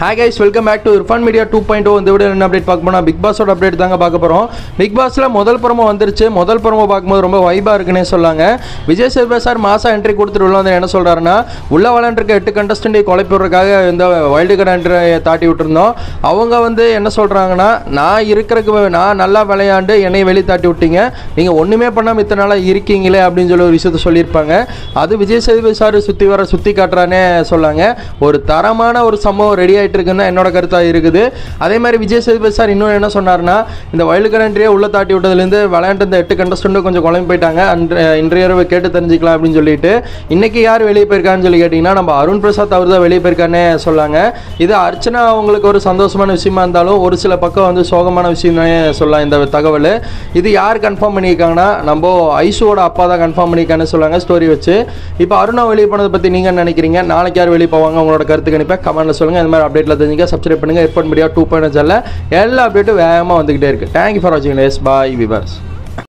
Hi guys, welcome back to Irfan Media 2.0. இந்த வீடியோல என்ன அப்டேட் பார்க்க போறோம்? பிக் பாஸோட அப்டேட் தாங்க பார்க்க போறோம். பிக் பாஸ்ல முதல் ப்ரோமோ வந்துருச்சு. முதல் ப்ரோமோ பார்க்கும்போது ரொம்ப வைபா இருக்குனே சொல்லாங்க. விஜய் சேதுபதி சார் மாசா என்ட்ரி கொடுத்துட்டு உள்ள வந்து என்ன சொல்றாருன்னா, உள்ள விளையாண்டிருக்க 8 கண்டஸ்டன்ட் குழப்பி விடுறதுக்காக இந்த வைல்டு கார்டு என்ட்ரி தாட்டி விட்டுருந்தோம். அவங்க வந்து என்ன சொல்றாங்கன்னா, நான் இருக்கிறதுக்கு நான் நல்லா விளையாண்டு என்னை வெளியே தாட்டி விட்டீங்க, நீங்க ஒண்ணுமே பண்ணாம இத்தனை நாளா இருக்கீங்களே அப்படின்னு சொல்லி ஒரு விஷயத்த சொல்லியிருப்பாங்க. அது விஜய் சேதுபதி சார் சுத்தி காட்டுறானே சொல்லாங்க. ஒரு தரமான ஒரு சம்பவம் ரெடி இருக்குன்னு என்னோட கருத்தாக இருக்குது. அதே மாதிரி விஜய் சேதுபதி சார் இன்னொன்று என்ன சொன்னார்னா, இந்த வைல்டு கார்டு என்ட்ரியை உள்ள தாட்டி விட்டதுலேருந்து விளையாண்டு இந்த 8 கண்டஸ்டன்ட்டும் கொஞ்சம் குழம்பு போயிட்டாங்க. இன்றைய இரவு கேட்டு தெரிஞ்சுக்கலாம் அப்படின்னு சொல்லிட்டு, இன்னைக்கு யார் வெளியே போயிருக்கான்னு சொல்லி கேட்டிங்கன்னா, நம்ம அருண் பிரசாத் அவர் தான் வெளியே போயிருக்கானே சொல்லாங்க. இது அர்ச்சனா அவங்களுக்கு ஒரு சந்தோஷமான விஷயமா இருந்தாலும் ஒரு சில பக்கம் வந்து சோகமான விஷயம்னே சொல்லலாம் இந்த தகவல். இது யார் கன்ஃபார்ம் பண்ணியிருக்காங்கன்னா, நம்ம ஐஷுவோட அப்பா தான் கன்ஃபார்ம் பண்ணியிருக்கான்னு சொல்லாங்க ஸ்டோரி வச்சு. இப்போ அருணா வெளியே போனதை பற்றி நீங்கள் நினைக்கிறீங்க? நாளைக்கு யார் வெளியே போவாங்க உங்களோட கருத்து கணிப்பேன் கமெண்ட்ல சொல்லுங்கள். இந்த மாதிரி அப்டேட்ல தெரிஞ்சுக்க சப்ஸ்கிரைப் பண்ணுங்க. Irfan Media 2.0 எல்லா அப்டேட்டும் வேகமாக வந்துகிட்டே இருக்கு. தேங்க்யூ ஃபார் வாட்சிங். பாய் விவர்ஸ்.